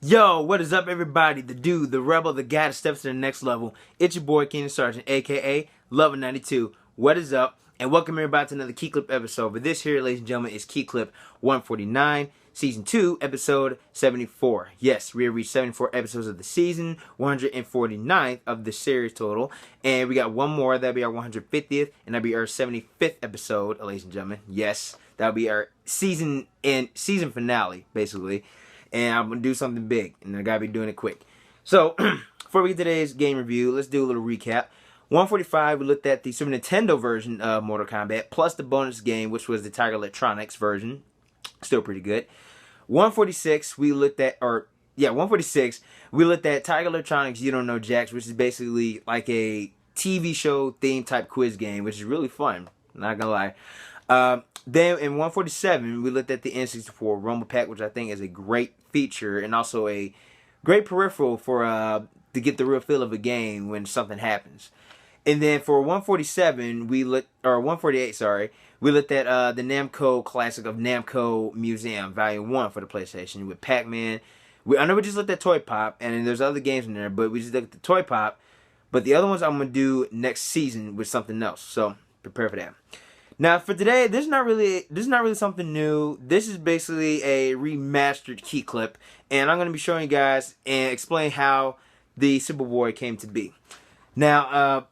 Yo, what is up, everybody? The dude, the rebel, the guy that steps to the next level. It's your boy, Keenan Sargent, aka Lover92. What is up? And welcome everybody to another KeeKlip episode. But this here, ladies and gentlemen, is KeeKlip 149, Season 2, Episode 74. Yes, we have reached 74 episodes of the season, 149th of the series total. And we got one more, that'll be our 150th, and that'll be our 75th episode, ladies and gentlemen. Yes, that'll be our season finale, basically. And I'm going to do something big, and I got to be doing it quick. So, before we get to today's game review, let's do a little recap. 145, we looked at the Super Nintendo version of Mortal Kombat, plus the bonus game, which was the Tiger Electronics version. Still pretty good. 146, we looked at, 146, we looked at Tiger Electronics You Don't Know Jax, which is basically like a TV show theme type quiz game, which is really fun. Not going to lie. Then in 147, we looked at the N64 Rumble Pack, which I think is a great feature and also a great peripheral for to get the real feel of a game when something happens. And then for 147, 148, sorry, we looked at the Namco Classic of Namco Museum Volume 1 for the PlayStation with Pac-Man. I know we just looked at Toy Pop, and there's other games in there, but we just looked at the Toy Pop. But the other ones I'm going to do next season with something else, so prepare for that. Now for today, this is not really something new. This is basically a remastered KeeKlip, and I'm going to be showing you guys and explain how the Supaboy came to be. Now,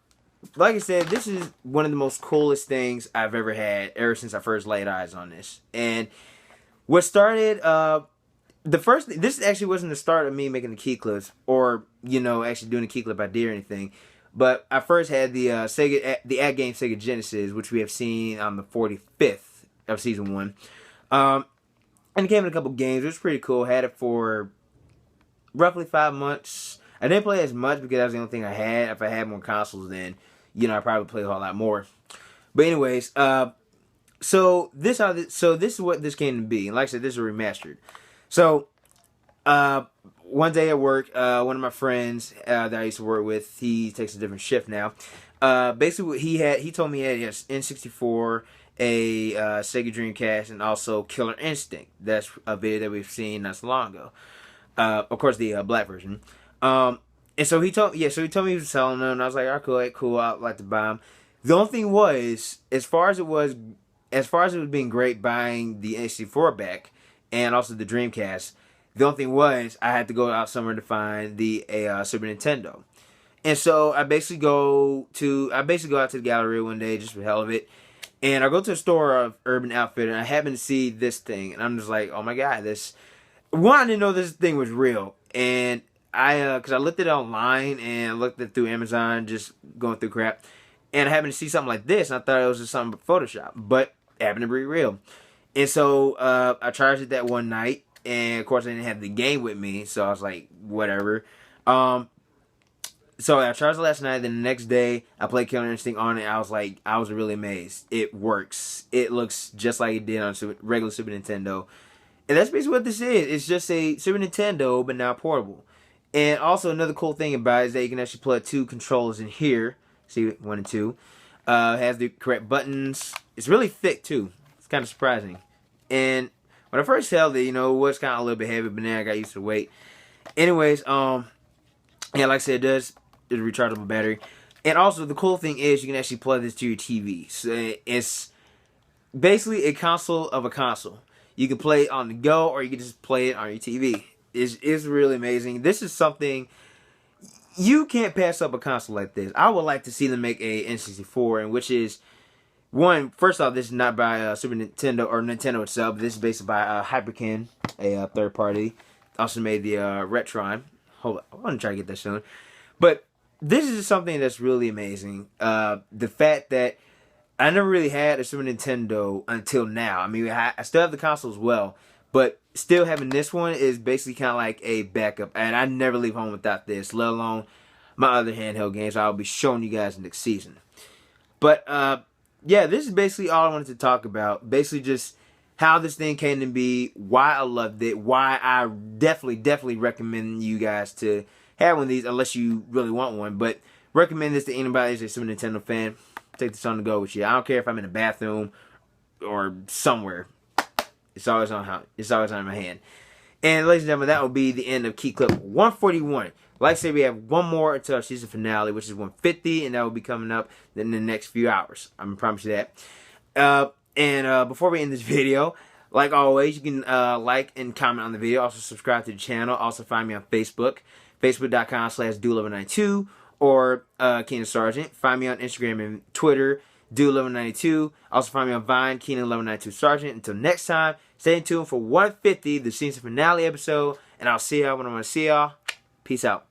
like I said, this is one of the most coolest things I've ever had ever since I first laid eyes on this. And what started this actually wasn't the start of me making the KeeKlips or actually doing the KeeKlip idea or anything. But I first had the ad game Sega Genesis, which we have seen on the 45th of Season 1. And it came in a couple games. It was pretty cool. Had it for roughly 5 months. I didn't play as much because that was the only thing I had. If I had more consoles, then, I'd probably play a whole lot more. But anyways, so this is what this came to be. Like I said, this is remastered. So, one day at work, one of my friends that I used to work with, he takes a different shift now. Basically, he told me he had N64, a Sega Dreamcast, and also Killer Instinct. That's a video that we've seen not so long ago. Of course, the black version. And so he told me he was selling them, and I was like, "All right, cool, I'd like to buy them." The only thing was, as far as it was being great buying the N64 back, and also the Dreamcast. The only thing was, I had to go out somewhere to find the Super Nintendo. And so I basically go out to the gallery one day just for the hell of it. And I go to a store of Urban Outfitter, and I happen to see this thing. And I'm just like, oh my god, I didn't know this thing was real. And because I looked at it online and looked at it through Amazon, just going through crap. And I happened to see something like this, and I thought it was just something but Photoshop. But it happened to be real. And so I charged it that one night. And of course, I didn't have the game with me, so I was like, whatever. So I charged it last night. Then the next day, I played Killer Instinct on it. I was really amazed. It works. It looks just like it did on regular Super Nintendo. And that's basically what this is. It's just a Super Nintendo, but now portable. And also, another cool thing about it is that you can actually plug 2 controllers in here. See, 1 and 2. It has the correct buttons. It's really thick, too. It's kind of surprising. And when I first held it, it was kind of a little bit heavy, but then I got used to the weight. Anyways, yeah, like I said, it's a rechargeable battery. And also, the cool thing is you can actually plug this to your TV. So it's basically a console of a console. You can play it on the go, or you can just play it on your TV. It's really amazing. This is something you can't pass up a console like this. I would like to see them make a N64, and which is first off, this is not by Super Nintendo or Nintendo itself. This is based by Hyperkin, a third party. Also made the Retron. Hold on, I'm gonna try to get that soon. But this is something that's really amazing. The fact that I never really had a Super Nintendo until now. I mean, I still have the console as well, but still having this one is basically kind of like a backup. And I never leave home without this, let alone my other handheld games. I'll be showing you guys next season. But yeah, this is basically all I wanted to talk about. Basically just how this thing came to be, why I loved it, why I definitely recommend you guys to have one of these, unless you really want one. But recommend this to anybody who's a Super Nintendo fan. Take this on the go with you. I don't care if I'm in a bathroom or somewhere. It's always on my hand. And ladies and gentlemen, that will be the end of KeeKlip 141. Like I said, we have one more until our season finale, which is 150, and that will be coming up in the next few hours. I'm going to promise you that. Before we end this video, like always, you can like and comment on the video. Also, subscribe to the channel. Also, find me on Facebook, facebook.com/dude1192 or Keenan Sargent. Find me on Instagram and Twitter, dude1192. Also, find me on Vine, Keenan1192 Sargent. Until next time, stay tuned for 150, the season finale episode, and I'll see y'all when I'm going to see y'all. Peace out.